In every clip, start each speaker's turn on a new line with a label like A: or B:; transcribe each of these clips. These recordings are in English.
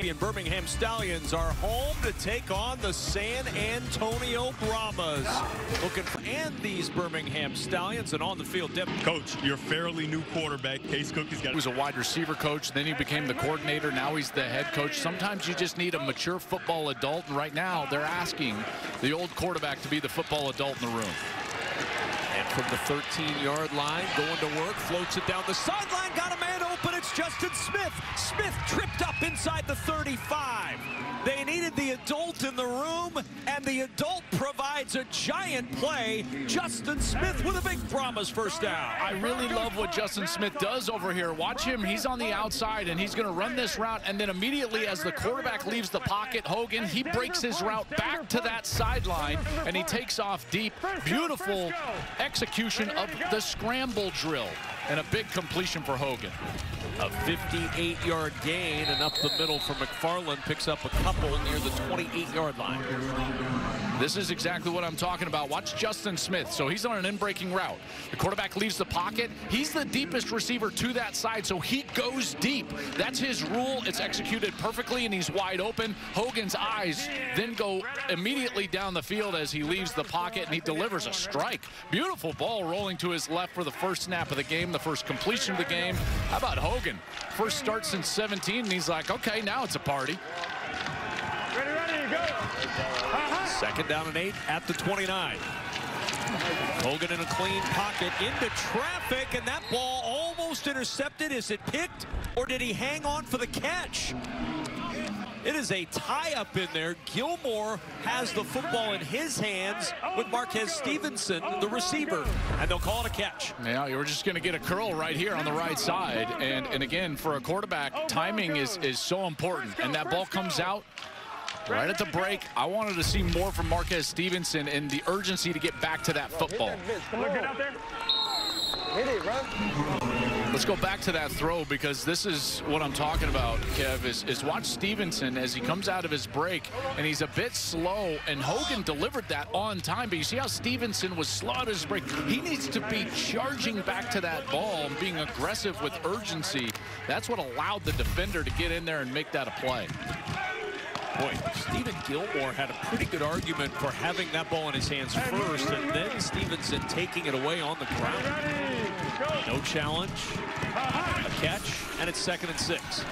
A: champion Birmingham Stallions are home to take on the San Antonio Brahmas. And these Birmingham Stallions, and on the field,
B: Coach, you're a fairly new quarterback. Case Cookie's got.
C: He was a wide receiver coach, then he became the coordinator. Now he's the head coach. Sometimes you just need a mature football adult, and right now they're asking the old quarterback to be the football adult in the room.
A: And from the 13-yard line, going to work, floats it down the sideline, got a man open. It's Justin Smith. Smith tripped up inside the 35. They needed the adult in the room, and the adult provides a giant play. Justin Smith with a big Brahmas first down.
C: I really love what Justin Smith does over here. Watch him. He's on the outside, and he's going to run this route, and then immediately as the quarterback leaves the pocket, Hogan, he breaks his route back to that sideline, and he takes off deep. Beautiful execution of the scramble drill, and a big completion for Hogan.
A: A 58-yard gain, and up the middle for McFarland, picks up a couple near the 28-yard line.
C: This is exactly what I'm talking about. Watch Justin Smith. So he's on an in-breaking route. The quarterback leaves the pocket. He's the deepest receiver to that side, so he goes deep. That's his rule. It's executed perfectly, and he's wide open. Hogan's eyes then go immediately down the field as he leaves the pocket, and he delivers a strike. Beautiful ball rolling to his left for the first snap of the game, the first completion of the game. How about Hogan? First start since 17, and he's like, okay, now it's a party.
D: Ready, go.
A: Second down and 8 at the 29. Hogan in a clean pocket into traffic, and that ball almost intercepted. Is it picked, or did he hang on for the catch? It is a tie-up in there. Gilmore has the football in his hands with Marquez Stevenson, the receiver, and they'll call it a catch.
C: Yeah, you're just going to get a curl right here on the right side, and again, for a quarterback, timing is so important, and that ball comes out right at the break. I wanted to see more from Marquez Stevenson and the urgency to get back to that football.
D: Look good out there.
E: Hit it, bro.
C: Let's go back to that throw, because this is what I'm talking about, Kev, is watch Stevenson as he comes out of his break, and he's a bit slow, and Hogan delivered that on time, but you see how Stevenson was slow at his break. He needs to be charging back to that ball and being aggressive with urgency. That's what allowed the defender to get in there and make that a play.
A: Boy, Stephen Gilmore had a pretty good argument for having that ball in his hands first, and then Stevenson taking it away on the ground. No challenge, a catch, and it's 2nd and 6.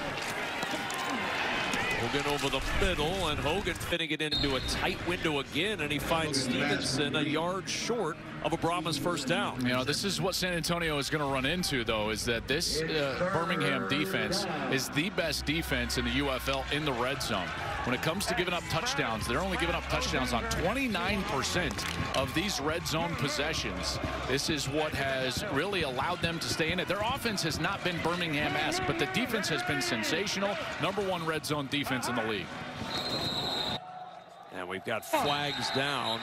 A: Hogan over the middle, and Hogan fitting it into a tight window again, and he finds Stevenson a yard short of a Brahmas first down.
C: You know, this is what San Antonio is going to run into, though, is that this Birmingham defense is the best defense in the UFL in the red zone. When it comes to giving up touchdowns, they're only giving up touchdowns on 29% of these red zone possessions. This is what has really allowed them to stay in it. Their offense has not been Birmingham-esque, but the defense has been sensational. #1 red zone defense in the league.
A: And we've got flags down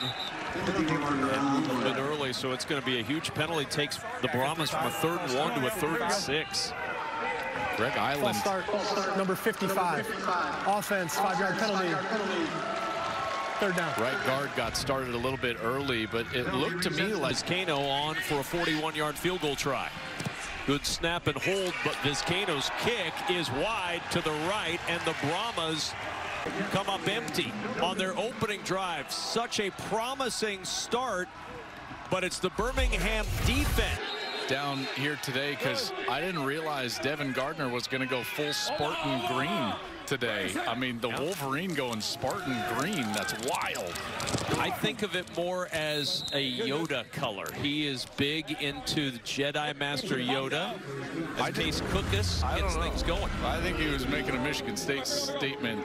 A: a little bit early, so it's going to be a huge penalty. Takes the Brahmas from a 3rd and 1 to a 3rd and 6.
C: Greg Island.
E: False start, number 55. Offense, 5-yard penalty. 3rd down.
C: Right guard got started a little bit early, but it looked to me like
A: Vizcaino on for a 41-yard field goal try. Good snap and hold, but Vizcaino's kick is wide to the right, and the Brahmas come up empty on their opening drive. Such a promising start, but it's the Birmingham defense
C: down here today, because I didn't realize Devin Gardner was going to go full Spartan green today. I mean, the Wolverine going Spartan green, that's wild.
A: I think of it more as a Yoda color. He is big into the Jedi Master Yoda. As Case Cookus gets things going.
C: I think he was making a Michigan State statement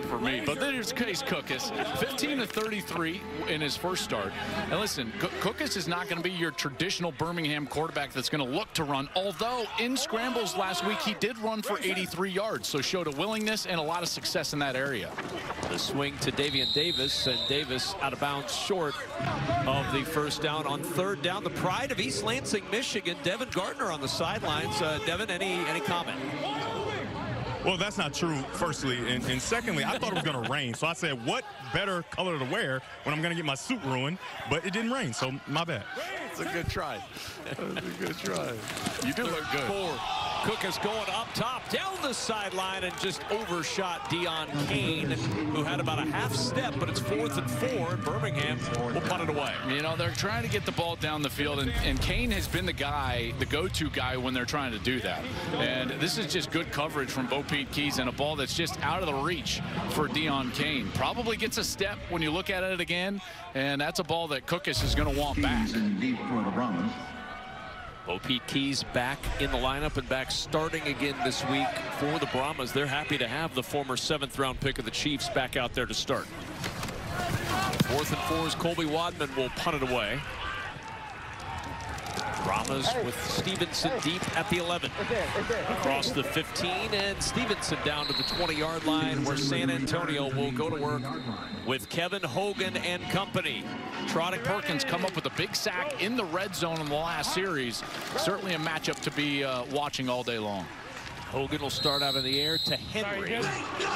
C: for me, but there's Case Cookus, 15 of 33 in his first start. And listen, Cookus is not going to be your traditional Birmingham quarterback that's going to look to run, although in scrambles last week he did run for 83 yards, so showed a willingness and a lot of success in that area.
A: The swing to Davian Davis, and Davis out of bounds short of the first down. On 3rd down, the pride of East Lansing, Michigan, Devin Gardner on the sidelines. Devin, any comment?
B: Well, that's not true, firstly. And secondly, I thought it was going to rain. So I said, what better color to wear when I'm going to get my suit ruined? But it didn't rain, so my bad.
C: It's a good try. That's a good try. You do look good.
A: Cookus going up top, down the sideline, and just overshot Deon Kane, who had about a half step, but it's 4th and 4, and Birmingham will punt it away.
C: You know, they're trying to get the ball down the field, and Kane has been the guy, the go-to guy when they're trying to do that. And this is just good coverage from Bo Peep Keys, and a ball that's just out of the reach for Deon Kane. Probably gets a step when you look at it again, and that's a ball that Cookus is going to want back.
F: Deep for the Brahmas.
A: Bo Peep Keys back in the lineup and back starting again this week for the Brahmas. They're happy to have the former 7th-round pick of the Chiefs back out there to start. 4th and 4 as Colby Wadman will punt it away. Brahmas with Stevenson deep at the 11. Across the 15, and Stevenson down to the 20-yard line, where San Antonio will go to work with Kevin Hogan and company.
C: Trotting Perkins come up with a big sack in the red zone in the last series. Certainly a matchup to be watching all day long.
A: Hogan will start out in the air to Henry.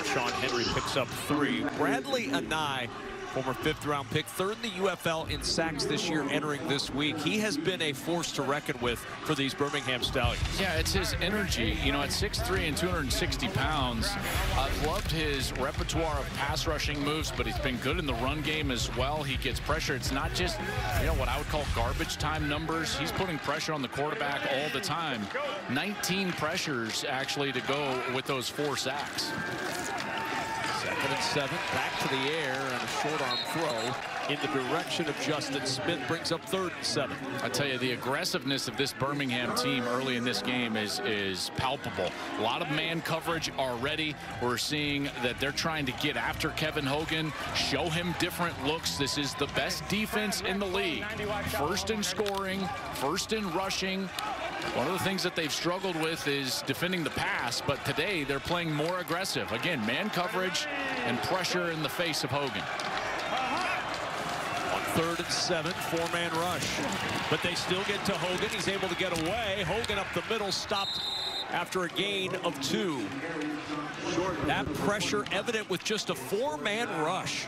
A: Sean Henry picks up 3. Bradley Anai, former 5th-round pick, 3rd in the UFL in sacks this year, entering this week. He has been a force to reckon with for these Birmingham Stallions.
C: Yeah, it's his energy. You know, at 6'3" and 260 pounds, I've loved his repertoire of pass rushing moves, but he's been good in the run game as well. He gets pressure. It's not just, you know, what I would call garbage time numbers. He's putting pressure on the quarterback all the time. 19 pressures, actually, to go with those 4 sacks.
A: 2nd and 7, back to the air, and a short arm throw in the direction of Justin Smith brings up 3rd and 7.
C: I tell you, the aggressiveness of this Birmingham team early in this game is palpable. A lot of man coverage already. We're seeing that they're trying to get after Kevin Hogan, show him different looks. This is the best defense in the league. 1st in scoring, 1st in rushing. One of the things that they've struggled with is defending the pass, but today they're playing more aggressive. Again, man coverage and pressure in the face of Hogan.
A: On 3rd and 7, 4-man rush. But they still get to Hogan. He's able to get away. Hogan up the middle, stopped after a gain of 2. That pressure evident with just a 4-man rush.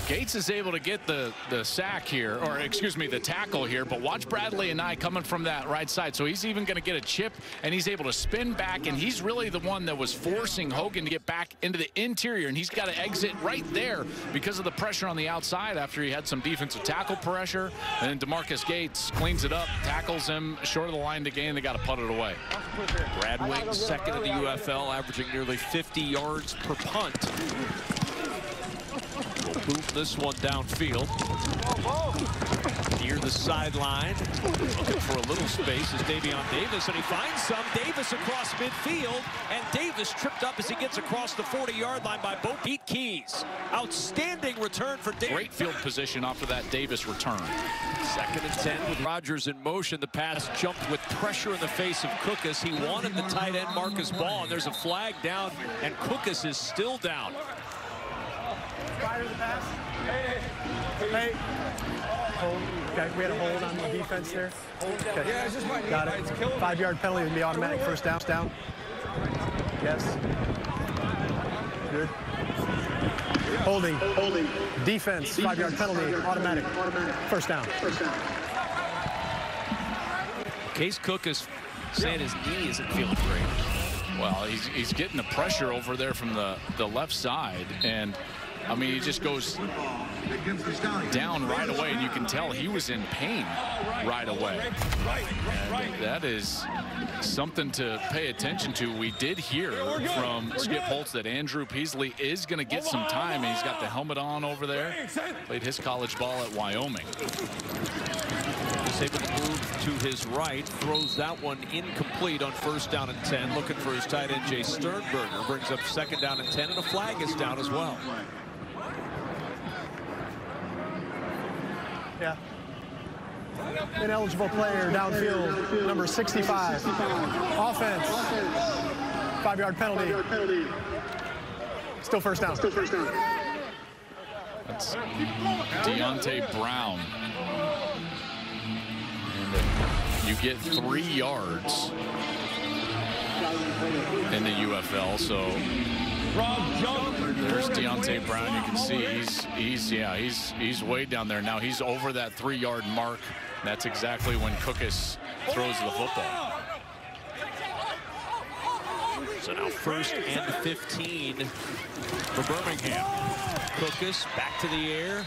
C: Gates is able to get the sack here, or excuse me, the tackle here, but watch Bradley and I coming from that right side. So he's even going to get a chip, and he's able to spin back, and he's really the one that was forcing Hogan to get back into the interior, and he's got to exit right there because of the pressure on the outside after he had some defensive tackle pressure. And then DeMarcus Gates cleans it up, tackles him short of the line to gain. They got to punt it away.
A: Brad Wing, 2nd in the UFL, averaging nearly 50 yards per punt. Boom this one downfield. Near the sideline. Looking for a little space is Davion Davis, and he finds some. Davis across midfield, and Davis tripped up as he gets across the 40-yard line by Bo Peep Keys. Outstanding return for Davis.
C: Great field position after that Davis return.
A: 2nd and 10 with Rodgers in motion. The pass jumped with pressure in the face of Cookus. He wanted the tight end Marcus Ball, and there's a flag down, and Cookus is still down.
E: Prior to the pass. Hey. Hold. Okay, we had a hold on the defense there. Okay.
D: Yeah, it's just my
E: Got it. 5-yard penalty would be automatic. 1st down. Yes. Good. Holding. Defense. 5-yard penalty. Automatic. 1st down.
A: Case Cookus saying his knee isn't feeling great.
C: Well, he's getting the pressure over there from the left side, and I mean, he just goes down right away, and you can tell he was in pain right away. And that is something to pay attention to. We did hear from Skip Holtz that Andrew Peasley is going to get some time, and he's got the helmet on over there. Played his college ball at Wyoming.
A: He's able to move to his right, throws that one incomplete on 1st down and 10. Looking for his tight end, Jay Sternberger. Brings up 2nd down and 10, and a flag is down as well.
E: Yeah. Ineligible player downfield, number 65. Offense. 5-yard penalty. Still 1st down.
C: That's Deontay Brown. And you get 3 yards in the UFL, so there's Deontay Brown. You can see he's way down there now. He's over that 3-yard mark. That's exactly when Cookus throws the football.
A: So now 1st and 15 for Birmingham. Cookus back to the air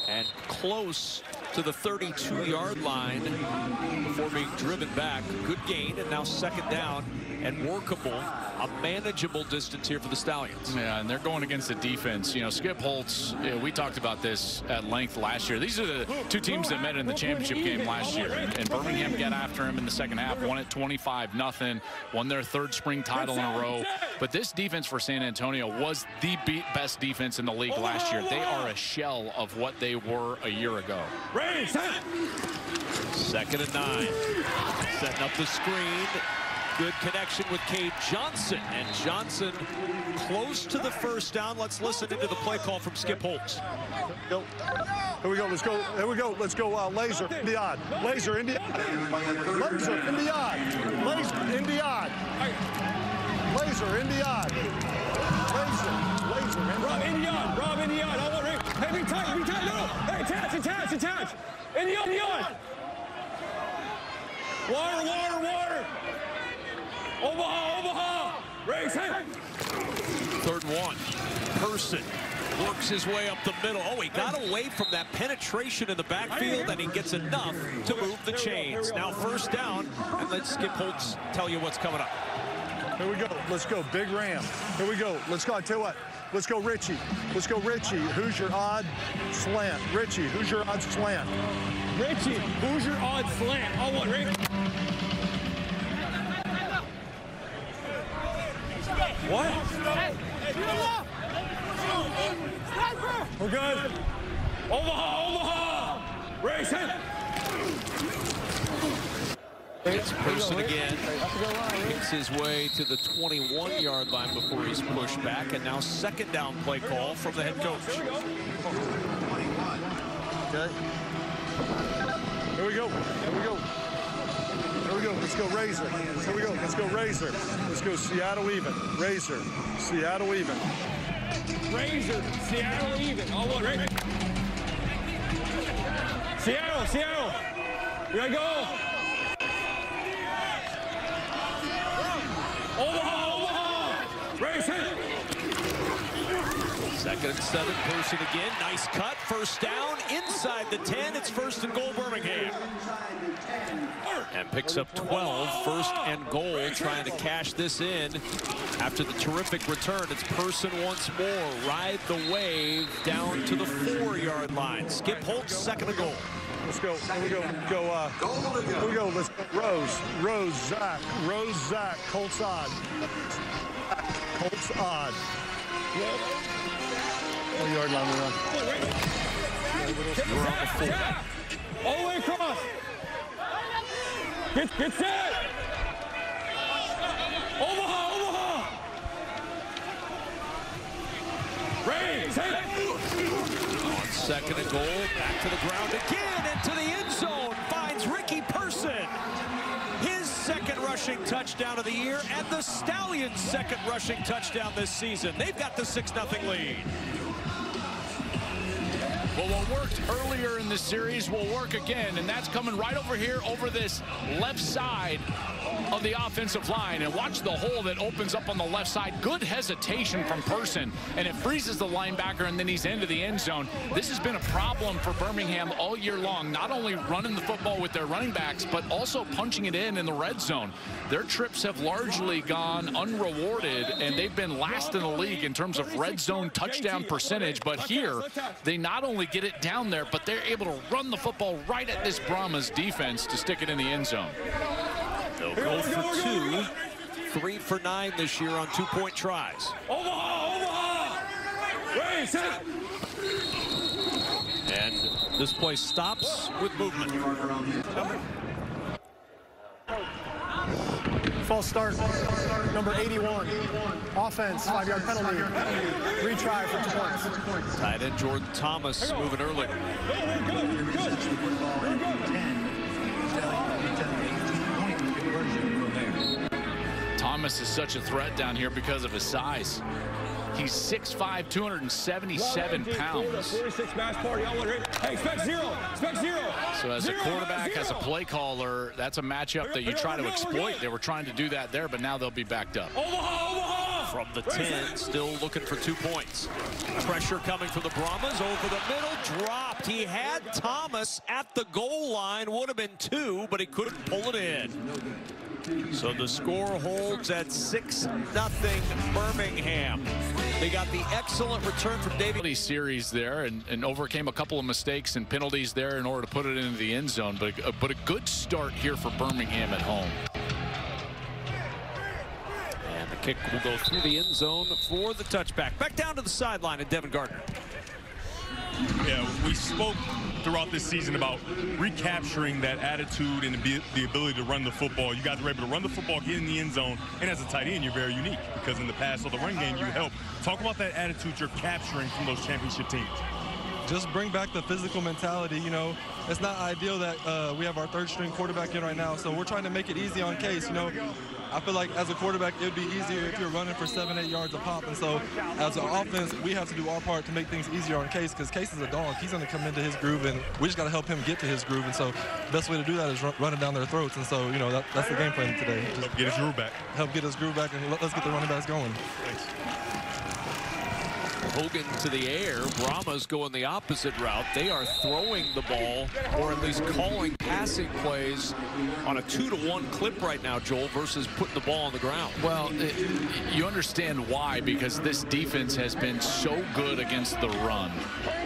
A: and close to the 32-yard line before being driven back. Good gain, and now 2nd down and workable, a manageable distance here for the Stallions.
C: Yeah, and they're going against the defense. You know, Skip Holtz, we talked about this at length last year. These are the two teams that met in the championship game last year. And Birmingham got after him in the second half, won it 25-0, won their 3rd spring title in a row. But this defense for San Antonio was the best defense in the league last year. They are a shell of what they were a year ago.
A: 2nd and 9. Setting up the screen. Good connection with Cade Johnson, and Johnson close to the 1st down. Let's listen into the play call from Skip Holtz.
F: Here we go. Let's go. Here we go. Let's go. Laser in the odd. Laser in the odd. Laser in the odd. Laser in the odd. Laser in the odd. Laser in the odd.
D: Rob in the odd. Rob in the odd. I want it. Hey, be tight. Be tight. No. Hey, attach. In the odd. Water. Omaha. Race, hey.
A: 3rd and 1. Person works his way up the middle. Oh, he got away from that penetration in the backfield, and he gets enough to move the chains. Now 1st down, and let Skip Holtz tell you what's coming up.
F: Here we go. Let's go. Big Ram. Here we go. Let's go. I tell you what. Let's go, Richie. Who's your odd slant? Richie, who's your odd slant?
D: Richie, who's your odd slant? I want Rick. What? We're good. Omaha. Race it.
A: It's Person again. Makes his way to the 21-yard line before he's pushed back, and now 2nd down play call from the head coach.
F: Okay. Here we go. Let's go Razor. Here we go. Let's go Razor. Let's go Seattle even. Razor. Seattle even.
D: Razor. Seattle even. Oh, what? Right. Seattle. Here I go. Omaha. Race it.
A: 2nd and 7. Person again. Nice cut. 1st down inside the 10. It's 1st and goal, Birmingham. And picks up 12. 1st and goal, trying to cash this in after the terrific return. It's Person once more. Ride the wave down to the 4-yard line. Skip Holtz, 2nd and goal.
F: Let's go. Here we go. Here we go. Let's go. Rose, Zach. Colts odd. Colts odd. 4-yard line we run.
A: We're on the 4.
D: All the way across. Get set. Omaha. Raise.
A: On 2nd and goal, back to the ground again, and to the end zone, finds Ricky Person. His 2nd rushing touchdown of the year, and the Stallions' 2nd rushing touchdown this season. They've got the 6-0 lead.
C: Well, what worked earlier in this series will work again, and that's coming right over here over this left side of the offensive line. And watch the hole that opens up on the left side. Good hesitation from Person, and it freezes the linebacker, and then he's into the end zone. This has been a problem for Birmingham all year long, not only running the football with their running backs, but also punching it in the red zone. Their trips have largely gone unrewarded, and they've been last in the league in terms of red zone touchdown percentage. But here, they not only get it down there, but they're able to run the football right at this Brahmas defense to stick it in the end zone.
A: They'll go for 2, 3 for 9 this year on 2-point tries.
D: Omaha. Race it.
A: And this play stops with movement.
E: False start, number 81. Offense, 5-yard penalty. Retry for 2 points.
A: Tight end Jordan Thomas moving early.
C: Thomas is such a threat down here because of his size. He's 6'5", 277 pounds.
D: 46 match party. Hey, expect zero. Expect zero.
C: So as a quarterback, as a play caller, that's a matchup that you try to exploit. They were trying to do that there, but now they'll be backed up.
A: From the 10, still looking for 2 points. Pressure coming from the Brahmas over the middle, dropped. He had Thomas at the goal line, would have been 2, but he couldn't pull it in. So the score holds at 6-0 Birmingham. They got the excellent return from David.
C: Series there and overcame a couple of mistakes and penalties there in order to put it into the end zone, but a good start here for Birmingham at home.
A: Kick will go through the end zone for the touchback. Back down to the sideline at Devin Gardner.
B: Yeah, we spoke throughout this season about recapturing that attitude and the ability to run the football. You guys were able to run the football, get in the end zone, and as a tight end, you're very unique because in the past of the run game, you help. Talk about that attitude you're capturing from those championship teams.
G: Just bring back the physical mentality. You know, it's not ideal that we have our third-string quarterback in right now, so we're trying to make it easy on Case. You know, I feel like as a quarterback, it would be easier if you're running for 7-8 yards a pop. And so as an offense, we have to do our part to make things easier on Case because Case is a dog. He's going to come into his groove, and we just got to help him get to his groove. And so the best way to do that is run it down their throats. And so, you know, that's the game plan today.
B: Just get his groove back.
G: Help get his groove back, and let's get the running backs going.
B: Thanks.
A: Hogan to the air. Brahmas going the opposite route. They are throwing the ball, or at least calling passing plays on a 2-to-1 clip right now, Joel, versus putting the ball on the ground.
C: Well, you understand why, because this defense has been so good against the run.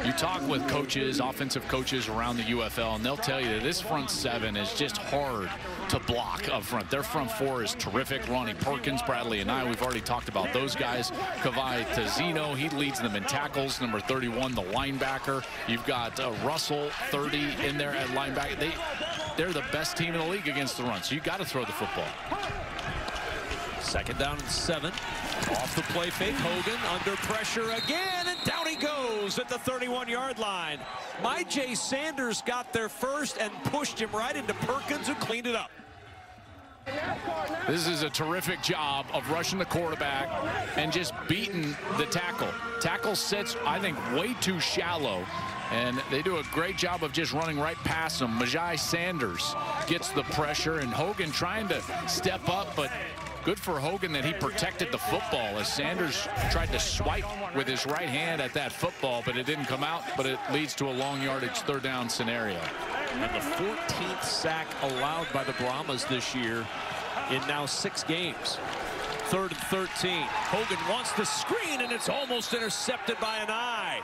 C: You talk with coaches, offensive coaches around the UFL, and they'll tell you that this front 7 is just hard to block up front. Their front 4 is terrific. Ronnie Perkins, Bradley, and I, we've already talked about those guys. Kavai Tazino, he leads them in tackles. Number 31, the linebacker. You've got Russell, 30, in there at linebacker. They're the best team in the league against the run, so you got to throw the football.
A: 2nd down and 7. Off the play fake. Hogan under pressure again, and down he goes at the 31-yard line. Myjai Sanders got there first and pushed him right into Perkins, who cleaned it up.
C: This is a terrific job of rushing the quarterback and just beating the tackle. Tackle sits, I think, way too shallow, and they do a great job of just running right past him. Myjai Sanders gets the pressure, and Hogan trying to step up, but good for Hogan that he protected the football as Sanders tried to swipe with his right hand at that football, but it didn't come out, but it leads to a long yardage 3rd down scenario.
A: And the 14th sack allowed by the Brahmas this year in now 6 games. 3rd and 13. Hogan wants the screen, and it's almost intercepted by Anai.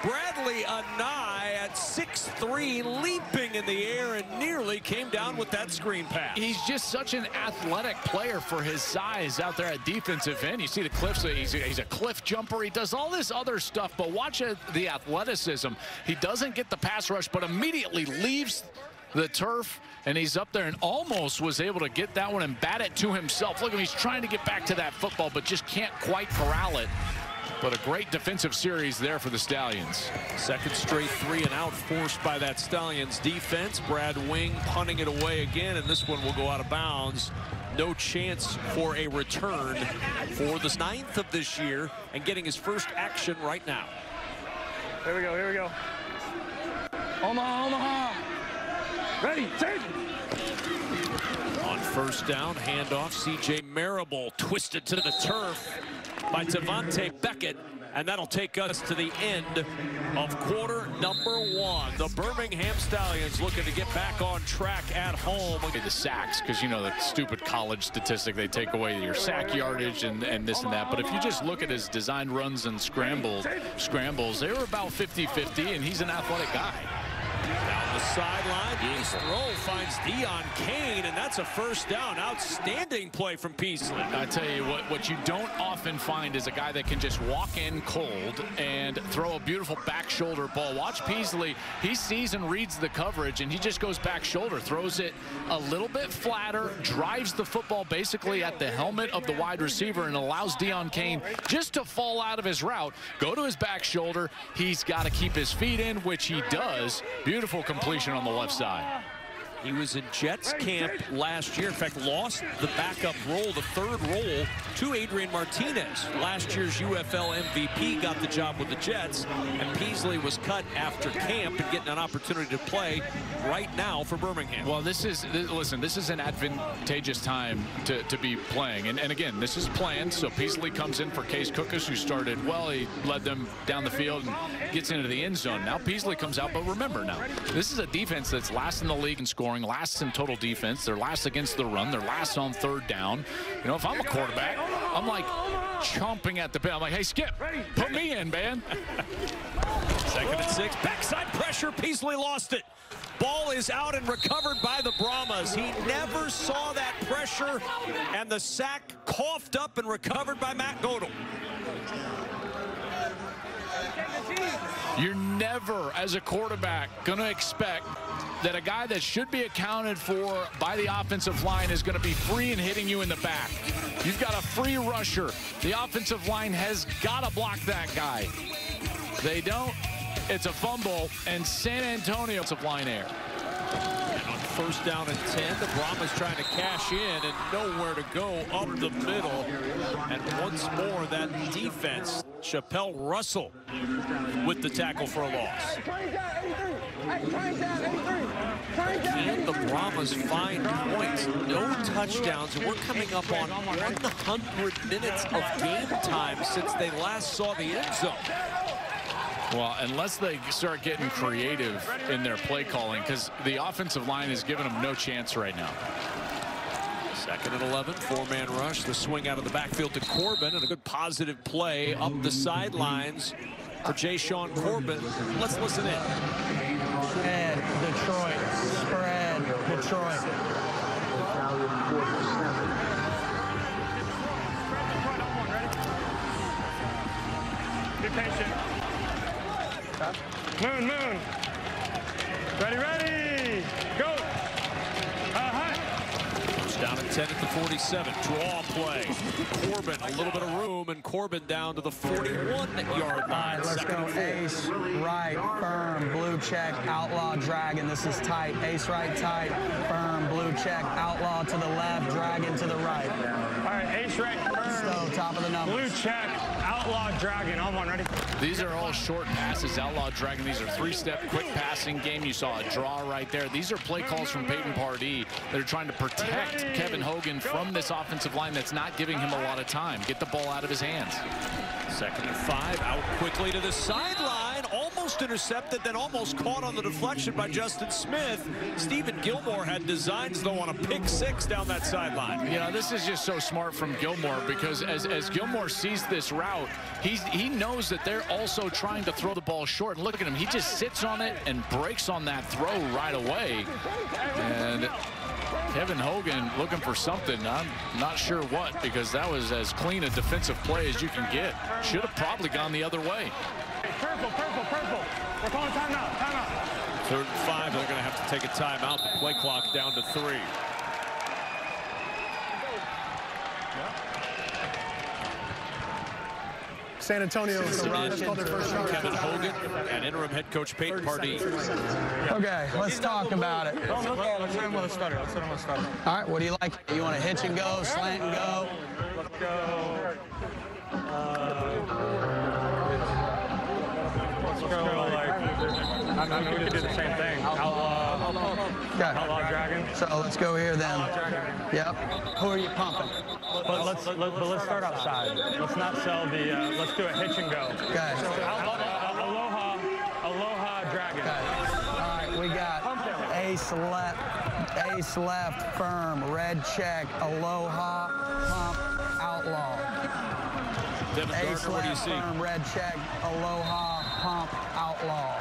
A: Bradley Anai at 6'3", leaping in the air, and nearly came down with that screen pass.
C: He's just such an athletic player for his size out there at defensive end. You see the cliffs. He's a cliff jumper. He does all this other stuff, but watch the athleticism. He doesn't get the pass rush, but immediately leaves the turf, and he's up there and almost was able to get that one and bat it to himself. Look at him. He's trying to get back to that football, but just can't quite corral it. But a great defensive series there for the Stallions.
A: 2nd straight 3-and-out forced by that Stallions defense. Brad Wing punting it away again, and this one will go out of bounds. No chance for a return for the 9th of this year, and getting his first action right now.
D: Here we go, here we go. Omaha, Omaha. Ready, take.
A: On 1st down, handoff, C.J. Marable twisted to the turf by Devontae Beckett, and that'll take us to the end of quarter number 1. The Birmingham Stallions looking to get back on track at home.
C: The sacks, because you know the stupid college statistic, they take away your sack yardage and this and that. But if you just look at his designed runs and scrambles, they were about 50-50, and he's an athletic guy.
A: Down the sideline, nice throw, finds Deon Kane, and that's a 1st down. Outstanding play from Peasley.
C: I tell you what you don't often find is a guy that can just walk in cold and throw a beautiful back shoulder ball. Watch Peasley. He sees and reads the coverage, and he just goes back shoulder, throws it a little bit flatter, drives the football basically at the helmet of the wide receiver, and allows Deon Kane just to fall out of his route, go to his back shoulder. He's got to keep his feet in, which he does. Beautiful completion on the left side.
A: He was in Jets camp last year. In fact, lost the backup role, the third role, to Adrian Martinez. Last year's UFL MVP got the job with the Jets, and Peasley was cut after camp and getting an opportunity to play right now for Birmingham.
C: Well, listen, this is an advantageous time to be playing. And again, this is planned. So Peasley comes in for Case Cookus, who started well. He led them down the field and gets into the end zone. Now Peasley comes out, but remember now, this is a defense that's last in the league in scoring, last in total defense. They're last against the run. They're last on third down. You know, if I'm a quarterback, I'm like chomping at the bit. I'm like, hey, Skip, put me in, man.
A: 2nd and 6. Backside pressure. Peasley lost it. Ball is out and recovered by the Brahmas. He never saw that pressure, and the sack coughed up and recovered by Matt Godel.
C: You're never, as a quarterback, going to expect that a guy that should be accounted for by the offensive line is going to be free and hitting you in the back. You've got a free rusher. The offensive line has got to block that guy. They don't. It's a fumble, and San Antonio offensive line error.
A: And on 1st down and 10, the Brahmas trying to cash in and nowhere to go up the middle. And once more, that defense, Chappelle Russell with the tackle for a loss. Can the Brahmas find points? No touchdowns. And we're coming up on 100 minutes of game time since they last saw the end zone.
C: Well, unless they start getting creative in their play calling, because the offensive line is giving them no chance right now.
A: 2nd and 11, 4-man rush. The swing out of the backfield to Corbin, and a good positive play up the sidelines for Jay-Sean Corbin. Let's listen in.
H: Spread, Detroit. Spread, Detroit.
D: Be patient. Moon. Ready. Go.
A: Down at 10 at the 47. Draw play. Corbin, a little bit of room, and Corbin down to the 41-yard line.
H: Let's go ace right, firm, blue check, outlaw, dragon. This is tight. Ace right, tight, firm, blue check, outlaw to the left, dragon to the right.
D: All right, ace right, firm.
H: Stowe, top of the numbers.
D: Blue check, outlaw, dragon. On one, ready?
C: These are all short passes, outlaw, dragon. These are three-step quick passing game. You saw a draw right there. These are play calls from Peyton Pardee. They're trying to protect Kevin Hogan from this offensive line that's not giving him a lot of time. Get the ball out of his hands.
A: 2nd and 5, out quickly to the sideline, almost intercepted, then almost caught on the deflection by Justin Smith. Stephen Gilmore had designs, though, on a pick 6 down that sideline.
C: You know, this is just so smart from Gilmore, because as Gilmore sees this route, he knows that they're also trying to throw the ball short. And look at him, he just sits on it and breaks on that throw right away. And Kevin Hogan looking for something. I'm not sure what, because that was as clean a defensive play as you can get. Should have probably gone the other way.
D: Purple. We're calling timeout.
A: 3rd and 5, they're going to have to take a timeout. The play clock down to 3.
E: San Antonio called their first shot.
A: Kevin Hogan and interim head coach Peyton Pardee.
H: Okay, let's talk about it.
D: Let's hit him with a stutter.
H: All right, what do you like? You want to hitch and go, slant and go?
D: Let's go. I mean, we could do the same thing. Outlaw dragon.
H: So let's go here then. Yep. Who are you pumping?
D: But let's start outside. Let's not sell the. Let's do a hitch and go.
H: Okay.
D: Aloha dragon.
H: Okay. All right, we got ace left, firm, red check, aloha, pump, outlaw.
A: Devin
H: Ace
A: Gardner, what do you
H: left,
A: see?
H: firm, red check, aloha, pump, outlaw.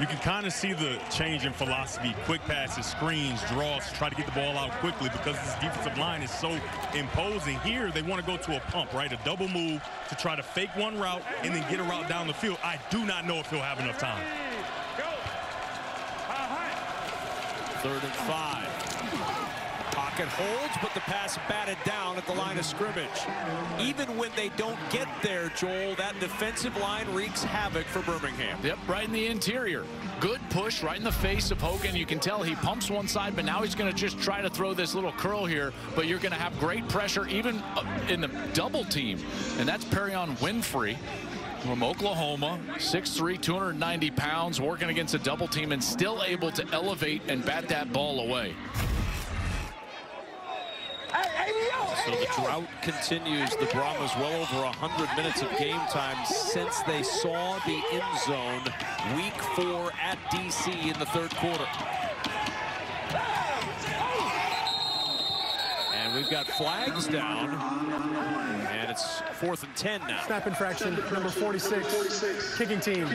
B: You can kind of see the change in philosophy. Quick passes, screens, draws to try to get the ball out quickly, because this defensive line is so imposing. Here, they want to go to a pump, right? A double move to try to fake one route and then get a route down the field. I do not know if he'll have enough time.
A: 3rd and 5. pocket holds, but the pass batted down at the line of scrimmage. Even when they don't get there, Joel, that defensive line wreaks havoc for Birmingham.
C: Yep, right in the interior. Good push right in the face of Hogan. You can tell he pumps one side, but now he's going to just try to throw this little curl here. But you're going to have great pressure even in the double team. And that's Perrion Winfrey from Oklahoma, 6'3", 290 pounds, working against a double team and still able to elevate and bat that ball away.
A: So the drought continues. The Brahmas well over 100 minutes of game time since they saw the end zone week 4 at DC in the third quarter. And we've got flags down, and it's 4th and 10 now.
E: Snap infraction, number 46, kicking team.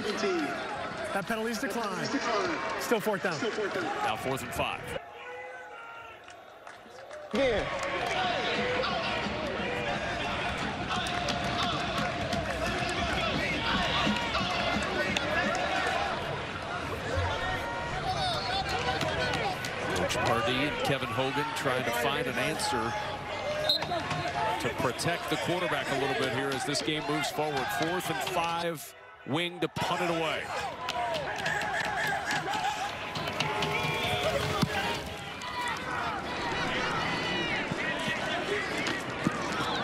E: That penalty's declined. Still 4th down.
A: Now 4th and 5.
D: Yeah.
A: Coach Pardee and Kevin Hogan trying to find an answer to protect the quarterback a little bit here as this game moves forward. 4th and 5, wing to punt it away.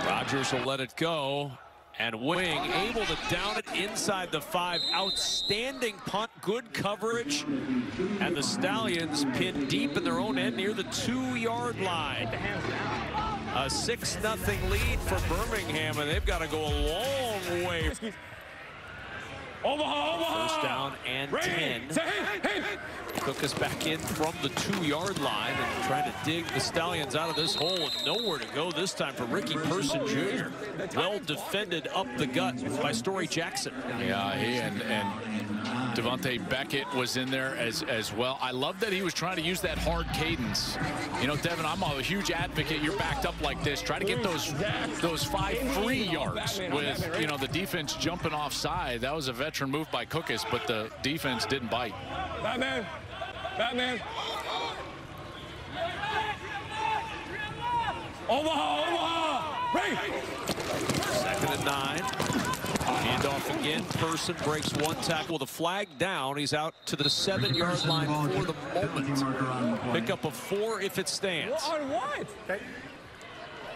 A: Rodgers will let it go, and Wing able to down it inside the 5. Outstanding punt, good coverage, and the Stallions pinned deep in their own end near the 2-yard line. A 6-0 lead for Birmingham, and they've got to go a long way.
D: Omaha.
A: First down and 10. Took us back in from the 2-yard line and trying to dig the Stallions out of this hole, and nowhere to go this time for Ricky Person Jr. Well defended up the gut by Story Jackson.
C: Yeah, he and Devontae Beckett was in there as well. I love that he was trying to use that hard cadence. You know, Devin, I'm a huge advocate. You're backed up like this. Try to get those 5 free yards with, you know, the defense jumping offside. That was a veteran move by Cookus, but the defense didn't bite.
D: Batman. Omaha. Break.
A: 2nd and 9. Handoff again. Person breaks one tackle with a flag down. He's out to the 7-yard line for the moment. Pick up a 4 if it stands.
D: On what? Okay.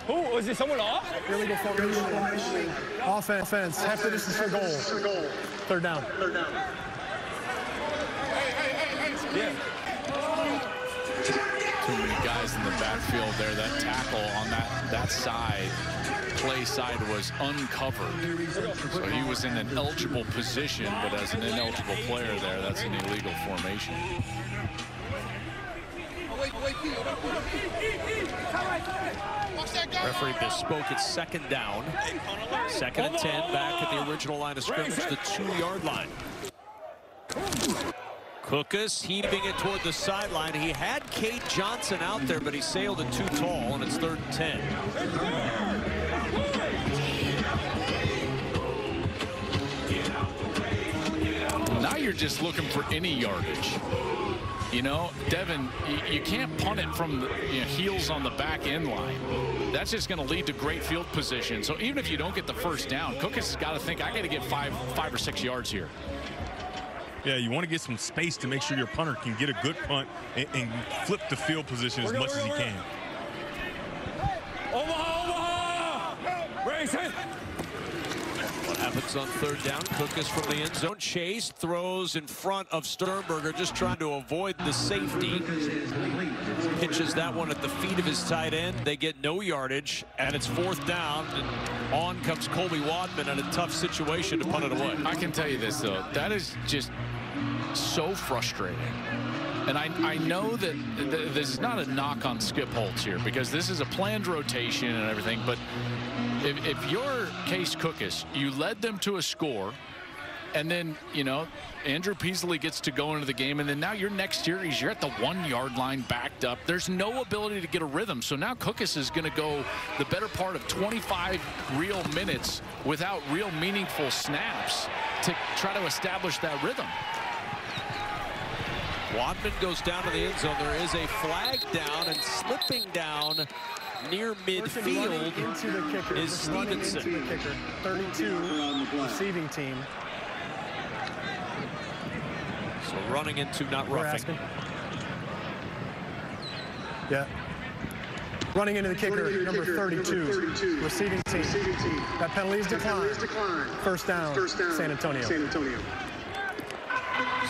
D: Who? Was it someone off?
E: Illegal formation. Offense. Half the distance for goal. 3rd down.
D: Yeah.
C: Too many guys in the backfield there. That tackle on that side, play side, was uncovered. So he was in an eligible position, but as an ineligible player there, that's an illegal formation.
A: Referee bespoke. It's 2nd down. 2nd and 10, back at the original line of scrimmage, the 2-yard line. Cookus heaving it toward the sideline. He had Kate Johnson out there, but he sailed it too tall, and it's 3rd and 10.
C: Now you're just looking for any yardage. You know, Devin, you can't punt it from the heels on the back end line. That's just going to lead to great field position. So even if you don't get the 1st down, Cookus has got to think, I got to get 5 or 6 yards here.
B: Yeah, you want to get some space to make sure your punter can get a good punt and flip the field position as much as he can.
D: Omaha! Race it!
A: What happens on 3rd down? Cookus from the end zone. Chase throws in front of Sternberger, just trying to avoid the safety. Pitches that one at the feet of his tight end. They get no yardage, and it's 4th down. And on comes Colby Wadman in a tough situation to punt it away.
C: I can tell you this, though. That is just so frustrating. And I know that this is not a knock on Skip Holtz here, because this is a planned rotation and everything, but if you're Case Cookus, you led them to a score, and then, you know, Andrew Peasley gets to go into the game, and then now your next series, you're at the 1-yard line backed up. There's no ability to get a rhythm. So now Cookus is going to go the better part of 25 real minutes without real meaningful snaps to try to establish that rhythm.
A: Wadman goes down to the end zone. There is a flag down, and slipping down near midfield
E: into the kicker.
A: is Stevenson.
E: Into the kicker. 32 receiving team.
A: So running into, not roughing.
E: Yeah. Running into the kicker, number 32, receiving team. That penalty is declined. First down, San Antonio.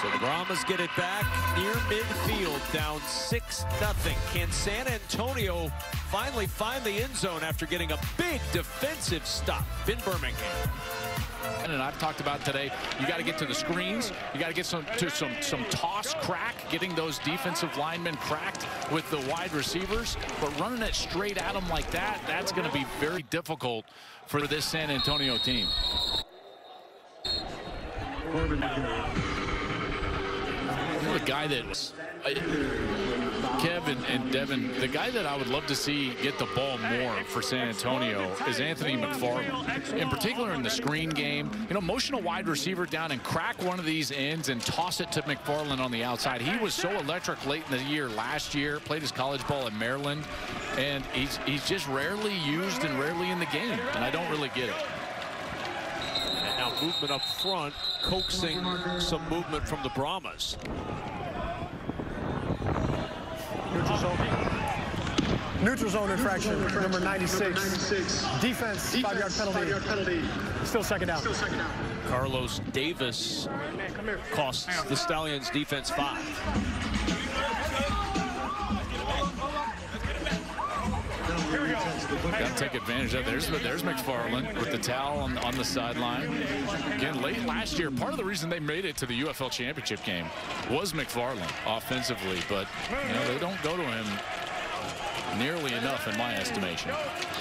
A: So the Brahmas get it back near midfield, down 6-0. Can San Antonio finally find the end zone after getting a big defensive stop in Birmingham?
C: And I've talked about today, you got to get to the screens. You got to get some toss crack, getting those defensive linemen cracked with the wide receivers. But running it straight at them like that, that's going to be very difficult for this San Antonio team. The guy that Kevin and Devin, the guy that I would love to see get the ball more for San Antonio is Anthony McFarland. In particular in the screen game, you know, motion a wide receiver down and crack one of these ends and toss it to McFarland on the outside. He was so electric late in the year last year, played his college ball at Maryland, and he's just rarely used and rarely in the game, and I don't really get it.
A: And now movement up front, coaxing some movement from the Brahmas.
E: Neutral zone infraction, number 96. Defense, 5-yard penalty. Still second down.
A: Carlos Davis costs the Stallions defense 5.
C: Got to take advantage of it. There's McFarland with the towel on the sideline. Again, late last year, part of the reason they made it to the UFL championship game was McFarland offensively, but you know, they don't go to him nearly enough in my estimation.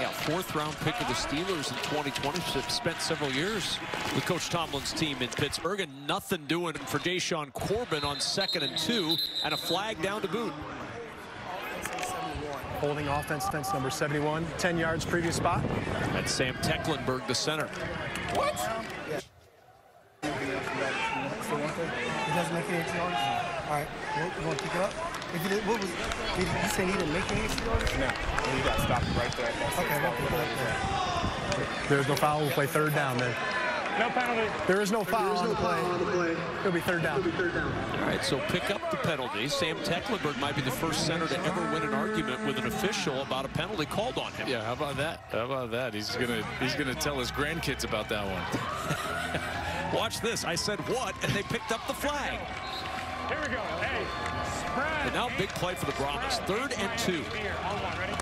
A: Yeah, 4th-round pick of the Steelers in 2020. Spent several years with Coach Tomlin's team in Pittsburgh, and nothing doing for Deshaun Corbin on 2nd and 2, and a flag down to boot.
E: Holding offense, fence number 71, 10 yards previous spot.
A: That's Sam Tecklenburg, the center.
E: What?
I: Yeah. It doesn't make any yards? All right, you want to pick it up? If it, what was, did he say he didn't make any yards? No, you got to stop it right there. Okay, we'll pick it up there.
E: There's no foul, we'll play 3rd down then.
D: No penalty.
E: There is no foul on the play. It'll be 3rd down.
A: All right, so pick up the penalty. Sam Tecklenburg might be the first center to ever win an argument with an official about a penalty called on him.
C: Yeah, how about that? How about that? He's gonna tell his grandkids about that one.
A: Watch this. I said what, and they picked up the flag.
D: Here we go. Hey, spread.
A: And now big play for the Brahmas. 3rd and 2.
D: Here, on one, ready? Ready.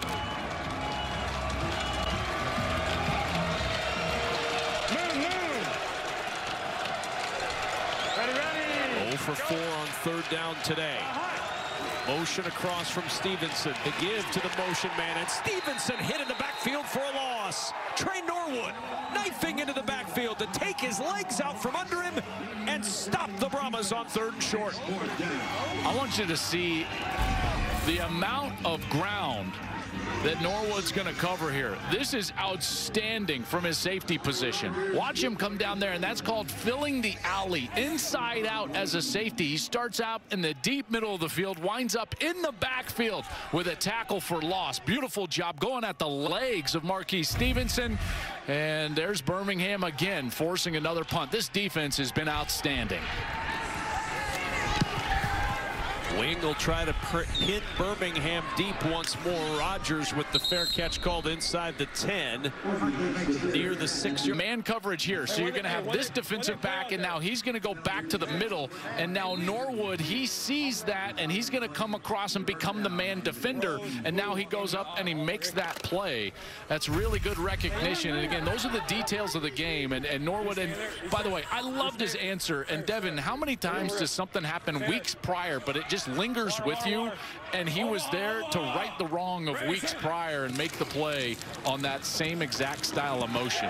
A: 0 for 4 on 3rd down today. Motion across from Stevenson. The give to the motion man, and Stevenson hit in the backfield for a loss. Trey Norwood knifing into the backfield to take his legs out from under him and stop the Brahmas on 3rd and short.
C: I want you to see the amount of ground that Norwood's going to cover here. This is outstanding from his safety position. Watch him come down there, and that's called filling the alley inside out as a safety. He starts out in the deep middle of the field, winds up in the backfield with a tackle for loss. Beautiful job going at the legs of Marquis Stevenson. And there's Birmingham again forcing another punt. This defense has been outstanding.
A: Wing will try to hit Birmingham deep once more. Rogers with the fair catch called inside the 10, near the 6-yard.
C: Man coverage here, so you're going to have this defensive back, and now he's going to go back to the middle. And now Norwood, he sees that, and he's going to come across and become the man defender. And now he goes up and he makes that play. That's really good recognition. And again, those are the details of the game. And Norwood, and by the way, I loved his answer. And Devin, how many times does something happen weeks prior, but it just lingers with you? And he was there to right the wrong of weeks prior and make the play on that same exact style of motion.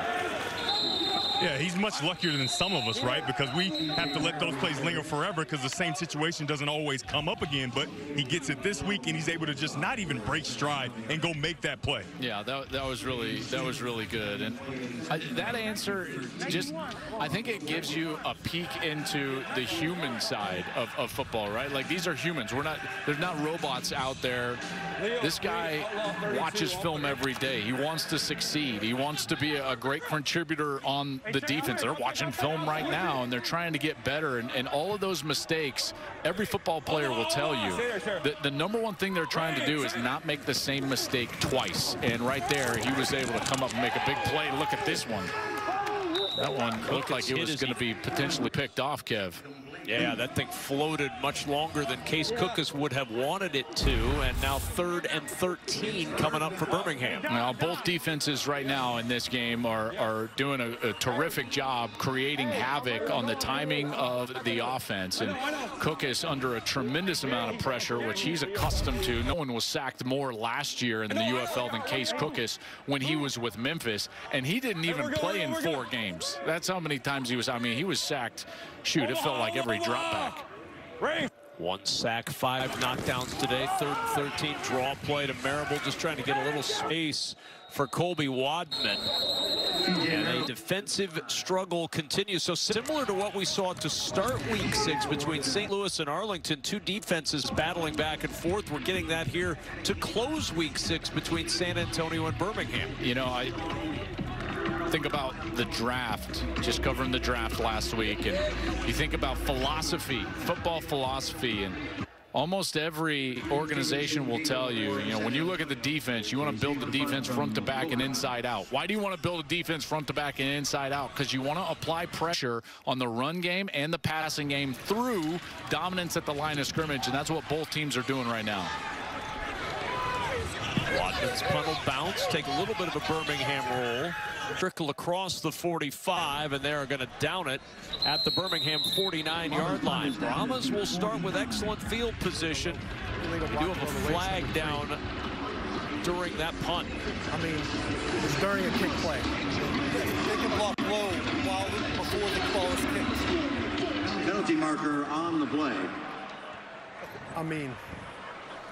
B: Yeah, he's much luckier than some of us, right? Because we have to let those plays linger forever because the same situation doesn't always come up again. But he gets it this week, and he's able to just not even break stride and go make that play.
C: Yeah, that was really good. And that answer just, I think it gives you a peek into the human side of football, right? Like, these are humans. There's not robots out there. This guy watches film every day. He wants to succeed. He wants to be a great contributor on the defense. They're watching film right now, and they're trying to get better. And all of those mistakes, every football player will tell you that the number one thing they're trying to do is not make the same mistake twice. And right there, he was able to come up and make a big play. Look at this one. That one looked like it was going to be potentially picked off, Kev.
A: Yeah, that thing floated much longer than Case Cookus would have wanted it to, and now 3rd and 13 coming up for Birmingham.
C: Now, both defenses right now in this game are doing a terrific job creating havoc on the timing of the offense, and Cookus under a tremendous amount of pressure, which he's accustomed to. No one was sacked more last year in the UFL than Case Cookus when he was with Memphis, and he didn't even play in 4 games. That's how many times he was. I mean, he was sacked. Shoot, it felt like every drop back.
A: 1 sack, 5 knockdowns today. 3rd and 13 draw play to Marable, just trying to get a little space for Colby Wadman. And a defensive struggle continues. So similar to what we saw to start week 6 between St. Louis and Arlington, 2 defenses battling back and forth. We're getting that here to close week 6 between San Antonio and Birmingham.
C: You know, I think about the draft, just covering the draft last week, and you think about philosophy, football philosophy, and almost every organization will tell you, you know, when you look at the defense, you want to build the defense front to back and inside out. Why do you want to build a defense front to back and inside out? Because you want to apply pressure on the run game and the passing game through dominance at the line of scrimmage, and that's what both teams are doing right now.
A: Wadman's punt will bounce, take a little bit of a Birmingham roll, trickle across the 45, and they're going to down it at the Birmingham 49-yard line. Brahmas will start with excellent field position. We do have a flag down during that punt.
E: I mean, it's during a kick play.
I: They can block low before the ball is kicked.
J: Penalty marker on the play.
E: I mean,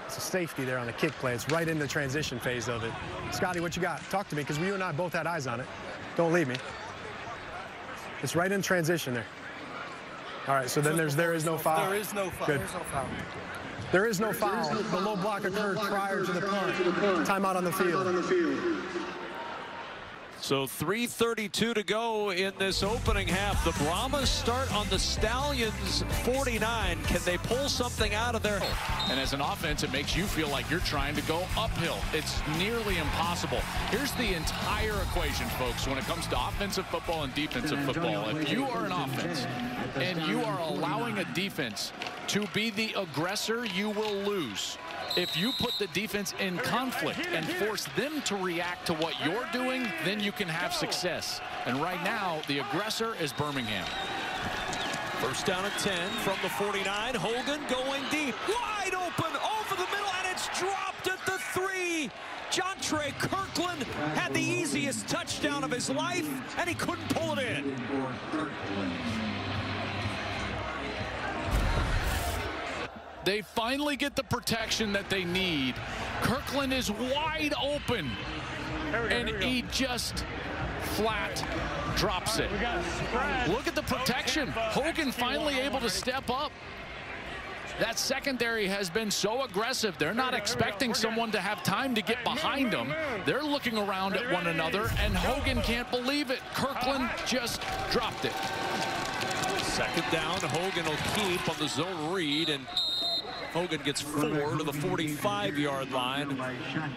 E: it's a safety there on the kick play. It's right in the transition phase of it. Scotty, what you got? Talk to me, because you and I both had eyes on it. Don't leave me. It's right in transition there. All right, so then there is no foul.
I: There is no foul.
E: Good.
I: There is no foul.
E: There is no foul. The low block occurred prior to the punt. Timeout on the field.
A: So 3:32 to go in this opening half. The Brahmas start on the Stallions 49. Can they pull something out of there?
C: And as an offense, it makes you feel like you're trying to go uphill. It's nearly impossible. Here's the entire equation, folks, when it comes to offensive football and defensive football. If you are an offense and you are allowing a defense to be the aggressor, you will lose. If you put the defense in conflict and force them to react to what you're doing, then you can have success. And right now, the aggressor is Birmingham.
A: First down and 10 from the 49. Hogan going deep, wide open, over the middle, and it's dropped at the 3. Jontre Kirkland had the easiest touchdown of his life, and he couldn't pull it in.
C: They finally get the protection that they need. Kirkland is wide open, and he just flat drops it. Look at the protection. Hogan finally able to step up. That secondary has been so aggressive. They're not expecting someone to have time to get behind them. They're looking around at one another, and Hogan can't believe it. Kirkland just dropped it.
A: Second down, Hogan will keep on the zone read, and Hogan gets 4 to the 45-yard line.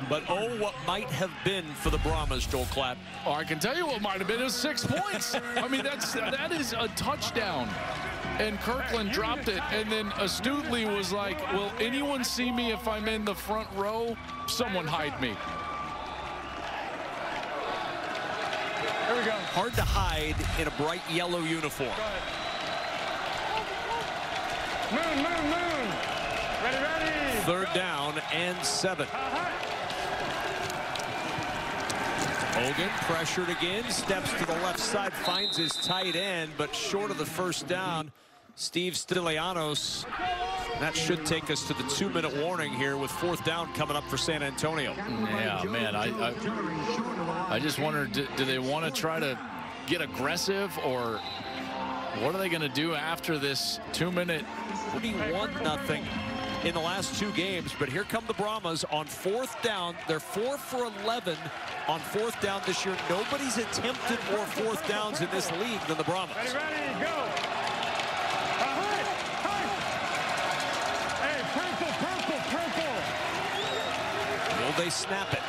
A: But oh, what might have been for the Brahmas, Joel Clapp.
C: Oh, I can tell you what might have been is 6 points. I mean, that is a touchdown. And Kirkland dropped it, and then astutely was like, will anyone see me if I'm in the front row? Someone hide me.
A: There we go. Hard to hide in a bright yellow uniform.
D: Moon, moon, moon. Ready, ready.
A: Third down and 7. Hogan pressured again, steps to the left side, finds his tight end, but short of the first down. Steve Stylianos. That should take us to the 2-minute warning here with 4th down coming up for San Antonio.
C: Yeah, man, I just wondered, do they want to try to get aggressive, or what are they going to do after this 2-minute?
A: 41-0 in the last 2 games, but here come the Brahmas on 4th down. They're 4 for 11 on 4th down this year. Nobody's attempted more 4th downs in this league than the Brahmas.
D: Ready, go. Hey, purple.
A: Will they snap it?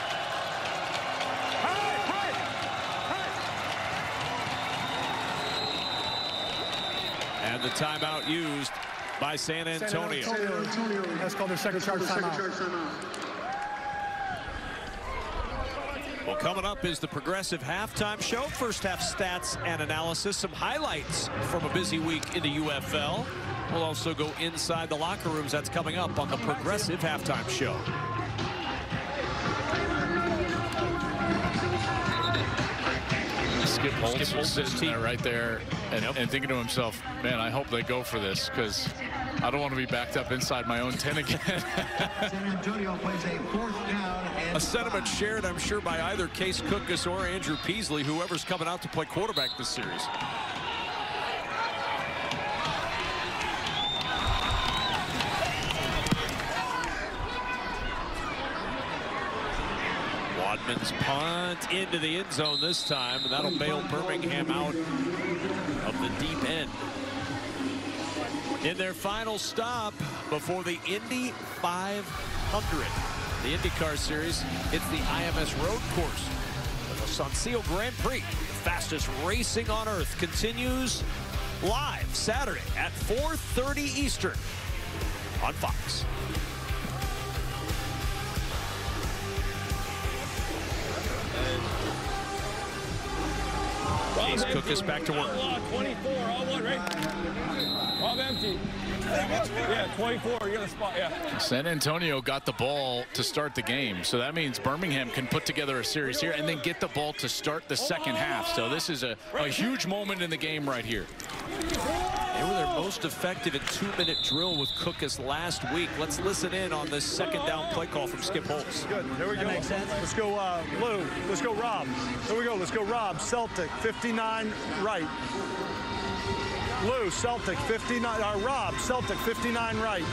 A: And the timeout used by San Antonio.
E: That's called their second charge timeout.
A: Well, coming up is the Progressive Halftime Show. First half stats and analysis. Some highlights from a busy week in the UFL. We'll also go inside the locker rooms. That's coming up on the Progressive Halftime Show.
C: Skip Holtz was sitting there right there and thinking to himself, man, I hope they go for this, because I don't want to be backed up inside my own 10 again.
J: San Antonio plays a 4th down.
A: A sentiment shared, I'm sure, by either Case Cookus or Andrew Peasley, whoever's coming out to play quarterback this series. Wadman's punt into the end zone this time, and that'll bail Birmingham out of the deep end. In their final stop before the Indy 500. The IndyCar Series, it's the IMS Road Course. The Soncio Grand Prix, the fastest racing on earth, continues live Saturday at 4:30 Eastern on Fox. Case Cookus back to work.
D: 24, all one, right? All empty. Yeah, 24, you got a spot, yeah.
C: San Antonio got the ball to start the game, so that means Birmingham can put together a series here and then get the ball to start the second half. So this is a huge moment in the game right here.
A: They were their most effective in 2-minute drill with Cookus last week. Let's listen in on this second down play call from Skip Holtz.
F: Good. There we go. Makes sense. Let's go, Lou. Let's go, Rob. There we go. Let's go, Rob. Celtic, 59 right. Lou, Celtic, 59. Rob, Celtic, 59 right.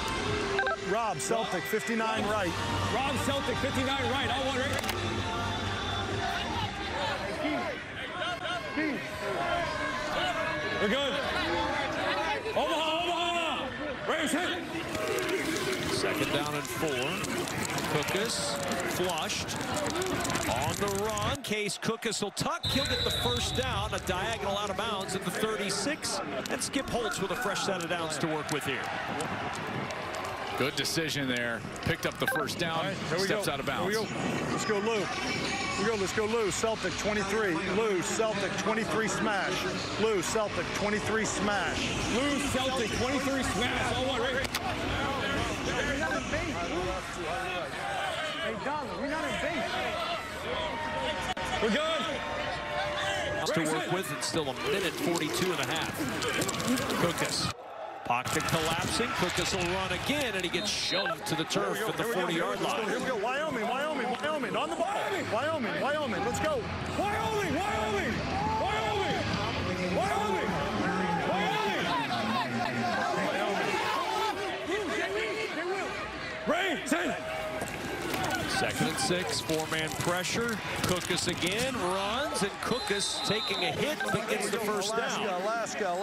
F: Rob, Celtic, 59 right.
D: Rob, Celtic, 59 right, all one, right? We're good. Omaha! Raise hit!
A: Second down and 4. Cookus flushed. On the run. Case Cookus will tuck. He'll get the first down. A diagonal out of bounds at the 36. And Skip Holtz with a fresh set of downs to work with here.
C: Good decision there. Picked up the first down. Right, steps out of bounds.
F: Here we go. Let's go, Lou. Let's go, Lou. Celtic, 23. Lou, Celtic, 23 smash. Lou, Celtic, 23 smash.
D: Lou, Celtic, 23 smash. All one, right?
I: Hey, Donald, we're not in base.
D: We're good.
A: To work with, it's still 1:42.5. Cookus. Pocket collapsing. Cookus will run again, and he gets shoved to the turf at the 40-yard line.
F: Here we go. Wyoming. On the ball. Wyoming. Let's go.
D: Wyoming. Ray, send.
A: Second and 6, 4-man pressure. Cookus again runs, and Cookus taking a hit but gets the first down.
F: Alaska.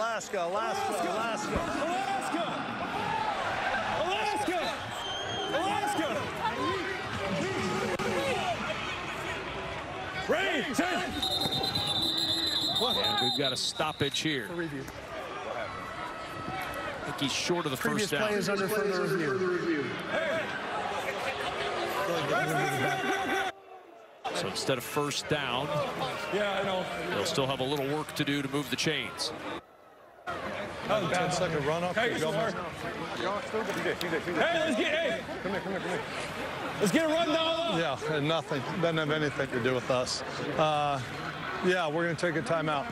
D: Ray, send.
A: And we've got a stoppage here. I think he's short of the first down.
E: Previous play is under further review.
A: So instead of first down,
D: yeah, I know,
A: they'll still have a little work to do to move the chains.
F: Another 10-second run up.
D: Hey, let's get a run down.
F: Yeah, and nothing. Doesn't have anything to do with us. Yeah, we're going to take a timeout.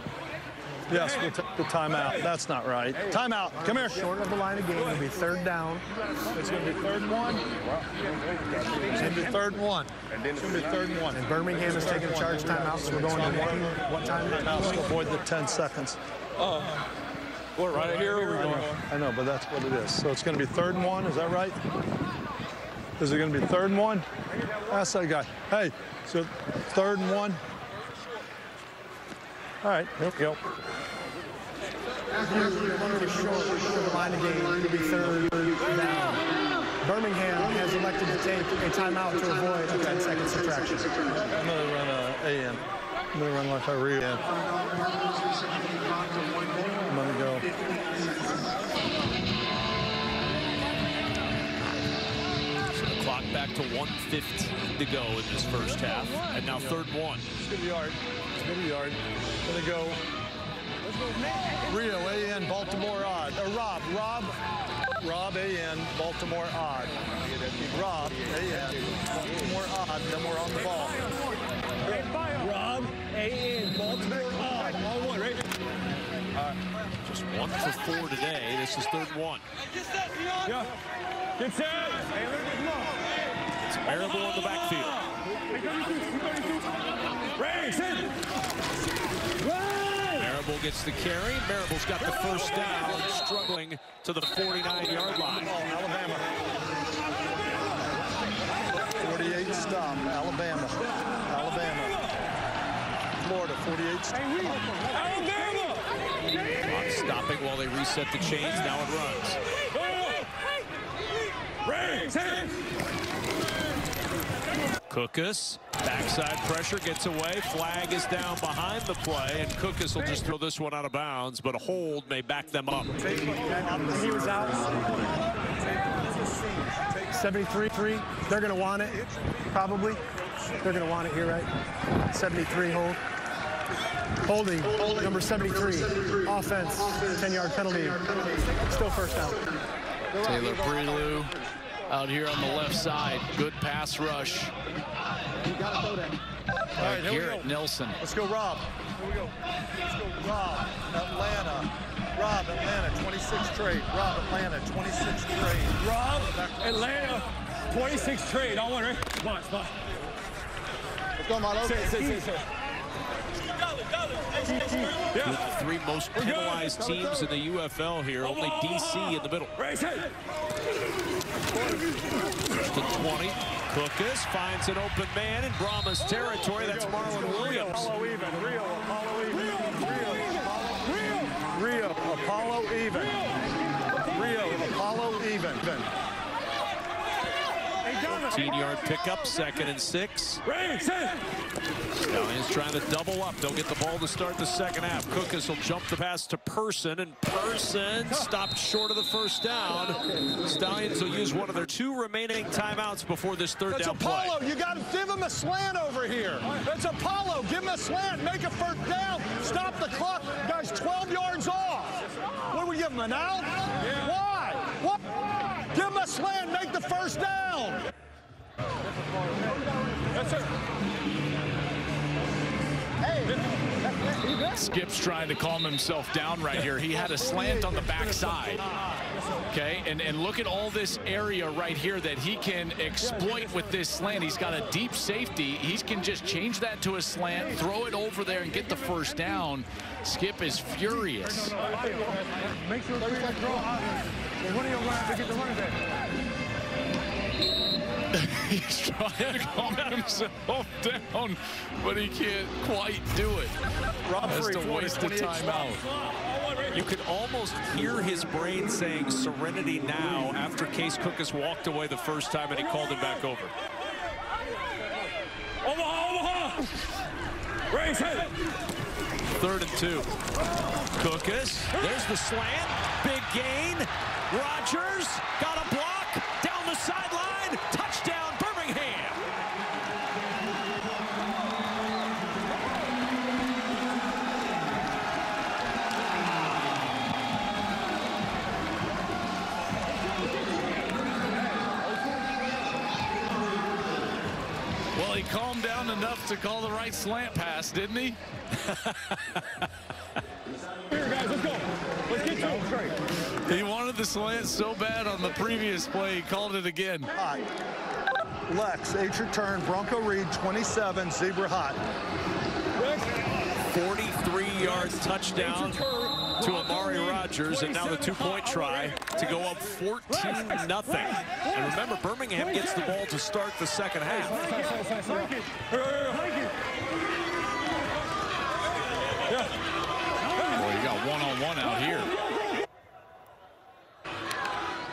F: Yes, we'll take the timeout. That's not right. Timeout. Come here.
E: Short of the line of game. It'll be 3rd down.
F: It's going to be 3rd and 1. It's going to be 3rd and 1. It's going to be 3rd and 1.
E: And Birmingham is taking charge timeout, so we're going to 1. What time?
F: Timeout to avoid the 10 seconds.
D: We're right here.
F: I know, but that's what it is. So it's going to be 3rd and 1. Is that right? Is it going to be 3rd and 1? Ask that guy. Hey, so 3rd and 1. All right, here we go.
E: Short of the line of game. It'll be 3rd down. Birmingham has elected to take a timeout to avoid a 10-second subtraction.
F: I'm going to run AN. I'm going to run like I read. I'm going to go.
A: So the clock back to 1:15 to go in this first half. And now 3rd and 1.
F: Let's get a yard. Let's get a yard. Going to go. Rio, AN, Baltimore odd. Rob, AN, Baltimore odd. Rob, AN, Baltimore odd. Then we're on the ball.
D: Rob, AN, Baltimore odd. All one, right?
A: Just 1 for 4 today. This is 3rd and 1.
D: Yeah. Get set.
A: It's Marable in the backfield. Marable gets the carry. Marable's got the first down, struggling to the 49-yard line.
F: Alabama. 48 stop. Alabama. Florida, 48 stop.
D: Alabama!
A: Clock stopping while they reset the chains. Now it runs. Cookus, backside pressure, gets away. Flag is down behind the play, and Cookus will just throw this one out of bounds, but a hold may back them up.
E: He was out. 73-3. They're going to want it, probably. They're going to want it here, right? 73 hold. Holding, number 73. Offense, 10-yard penalty. Still first down.
C: Taylor Prelou out here on the left side. Good pass rush.
F: All right, here we go.
C: Nelson.
F: Let's go, Rob. Here we go. Let's go, Rob, Atlanta. Rob, Atlanta, 26 trade. Rob, Atlanta, 26 trade.
D: Rob, Atlanta, 26 trade. All one, right? Spot.
F: Let's go, Milo.
D: Sit.
A: The 3 most penalized teams in the UFL here. Only DC in the middle.
D: Raise it.
A: First and 20. Cookus finds an open man in Brahmas territory. That's Marlon Williams.
F: Rio, Apollo even.
A: 15-yard pickup, 2nd and 6. Stallions trying to double up. They'll get the ball to start the second half. Cookus will jump the pass to Person, and Person stopped short of the first down. Stallions will use one of their 2 remaining timeouts before this 3rd down play.
F: Apollo, you got to give him a slant over here. That's Apollo. Give him a slant. Make a 1st down. Stop the clock. Guys, 12 yards off. What do we give him, an out? Yeah. Why? What? Give him a slant. Make the 1st down.
D: Yes, sir.
C: Skip's trying to calm himself down right here. He had a slant on the backside. Okay, and look at all this area right here that he can exploit with this slant. He's got a deep safety. He can just change that to a slant, throw it over there, and get the first down. Skip is furious.
D: Make sure they draw. One of your lines to get the running back.
C: He's trying to calm himself down, but he can't quite do it. Has to waste the timeout.
A: You could almost hear his brain saying serenity now after Case Cookus walked away the first time and he called him back over.
D: Omaha! Raise it!
A: 3rd and 2. Cookus, there's the slant, big gain. Rogers got a block down the sideline. Touchdown, Birmingham.
C: Well, he calmed down enough to call the right slant pass, didn't he?
D: Here, guys, let's go. Let's get to him straight.
C: He wanted the slant so bad on the previous play, he called it again.
F: Hot. Lex, 8 your turn. Bronco Reed, 27, zebra hot.
A: 43-yard touchdown to Amari Rogers, and now the 2-point try to go up 14-0. And remember, Birmingham gets the ball to start the second half.
C: Boy, you got one-on-one out here.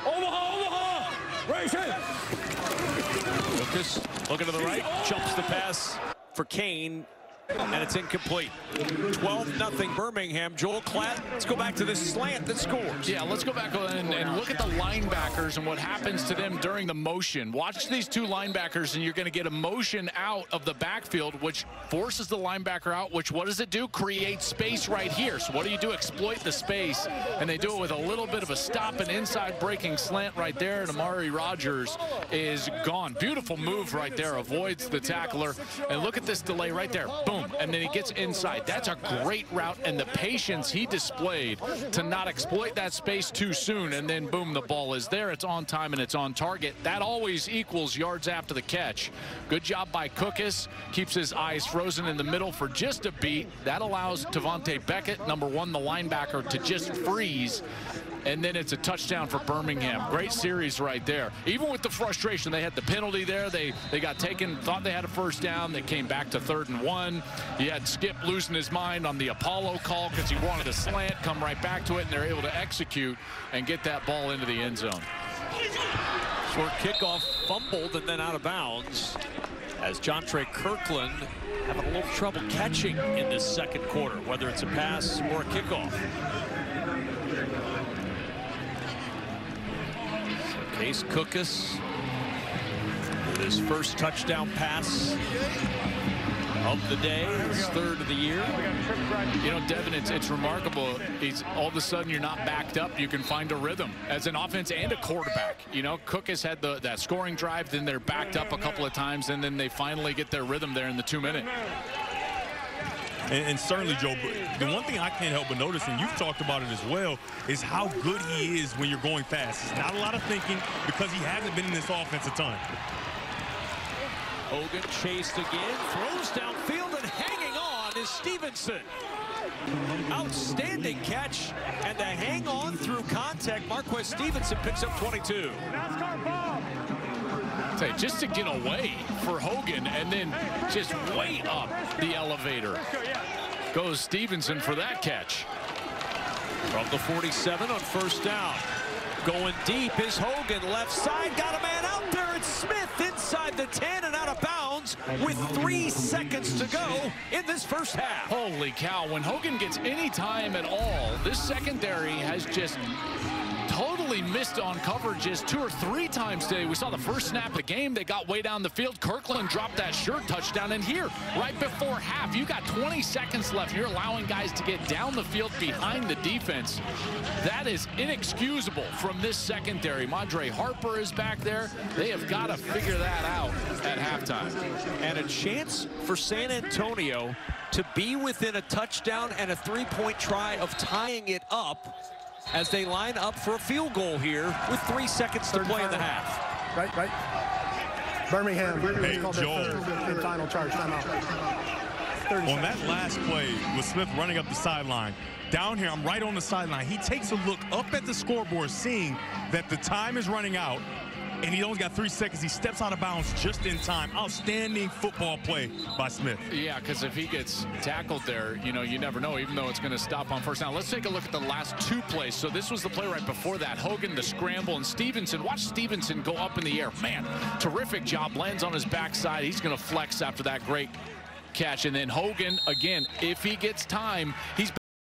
D: Omaha! Raise it!
A: Lucas looking to the right, jumps the pass for Kane, and it's incomplete. 12-0 Birmingham. Joel Klatt, let's go back to this slant that scores.
C: Yeah, let's go back and look at the linebackers and what happens to them during the motion. Watch these two linebackers, and you're going to get a motion out of the backfield, which forces the linebacker out, which what does it do? Create space right here. So what do? Exploit the space, and they do it with a little bit of a stop and inside breaking slant right there, and Amari Rogers is gone. Beautiful move right there, avoids the tackler, and look at this delay right there. Boom. And then he gets inside. That's a great route, and the patience he displayed to not exploit that space too soon, and then boom, the ball is there. It's on time and it's on target. That always equals yards after the catch. Good job by Cookus. Keeps his eyes frozen in the middle for just a beat. That allows Tavante Beckett, number 1, the linebacker, to just freeze. And then it's a touchdown for Birmingham. Great series right there. Even with the frustration, they had the penalty there. They got taken, thought they had a first down. They came back to 3rd and 1. You had Skip losing his mind on the Apollo call because he wanted a slant, come right back to it, and they're able to execute and get that ball into the end zone.
A: Short kickoff, fumbled and then out of bounds, as Jontre Kirkland having a little trouble catching in this second quarter, whether it's a pass or a kickoff. Case Cookus with his first touchdown pass of the day, his 3rd of the year.
C: You know, Devin, it's remarkable. All of a sudden you're not backed up. You can find a rhythm as an offense and a quarterback. You know, Cookus had that scoring drive, then they're backed up a couple of times, and then they finally get their rhythm there in the 2-minute.
B: And certainly, Joe, the one thing I can't help but notice, and you've talked about it as well, is how good he is when you're going fast. It's not a lot of thinking because he hasn't been in this offense a ton.
A: Hogan chased again, throws downfield, and hanging on is Stevenson. Outstanding catch, and the hang on through contact. Marquez Stevenson picks up 22.
C: Say, just to get away for Hogan and then just way up the elevator goes Stevenson for that catch.
A: From the 47 on 1st down. Going deep is Hogan, left side, got a man out there. It's Smith inside the 10 and out of bounds with 3 seconds to go in this first half.
C: Holy cow, when Hogan gets any time at all, this secondary has just totally missed on coverages 2 or 3 times today. We saw the first snap of the game. They got way down the field. Kirkland dropped that sure touchdown. And here, right before half, you got 20 seconds left. You're allowing guys to get down the field behind the defense. That is inexcusable from this secondary. Mondre Harper is back there. They have got to figure that out at halftime.
A: And a chance for San Antonio to be within a touchdown and a 3-point try of tying it up as they line up for a field goal here with 3 seconds to play in the half.
E: Right. Birmingham.
B: Hey, Joel.
E: Final charge, timeout.
B: On that last play with Smith running up the sideline, down here, I'm right on the sideline. He takes a look up at the scoreboard, seeing that the time is running out, and he only got 3 seconds. He steps out of bounds just in time. Outstanding football play by Smith.
C: Yeah, because if he gets tackled there, you know, you never know, even though it's going to stop on 1st down. Let's take a look at the last 2 plays. So this was the play right before that. Hogan, the scramble, and Stevenson. Watch Stevenson go up in the air. Man, terrific job. Lands on his backside. He's going to flex after that great catch. And then Hogan, again, if he gets time, he's